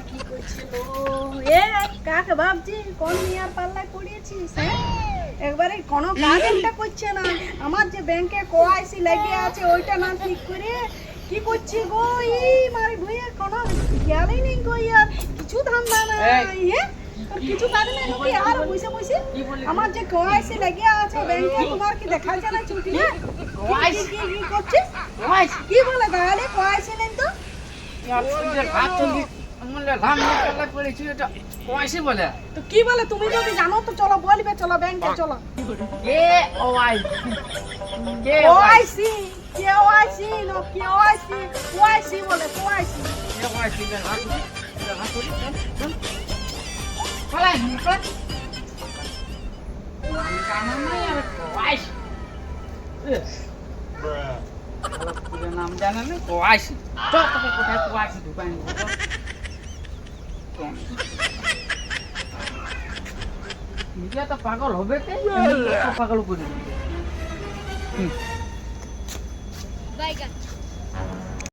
কি করছিল এ কাকে ভাবছি কোন মিয়ার পাল্লায় পড়িয়েছিস একবারে কোনো কাজ একটা করছে না আমার যে ব্যাংকে কোআইসি লাগিয়ে আছে ওইটা না ঠিক করে কি করছি গো এই মারি ভুইয়া কোনো খেয়ালই নেই গো ইয়ার কিছু ধান্দা না কিছু কাজ নেই নাকি আর বসে বসে আমার যে কোআইসি লাগিয়ে আছে ব্যাংকে তোমার কি দেখা যায় না ছুটি না কোআইসি কি করছিস কোআইসি কি বলে তাহলে কোআইসি নেই তো यार तुझे हाथ चली हमले घाम निकल पड़ी थी तो कैसे बोले তো কি বলে তুমি যদি জানো তো চলো বলবে চলো ব্যাংকে চলো ए ओआई के ওআইসি কেওআইসি নো কেওআইসি ওআইসি বলে ওআইসি ओआई के हाथ चला निकल काना ना यार ओआई पूरा नाम जाना ना ओआई तो तब कोথায় ओआई दुकान নিজে তো পাগল হবে তে পাগল করে দিবে বাইগান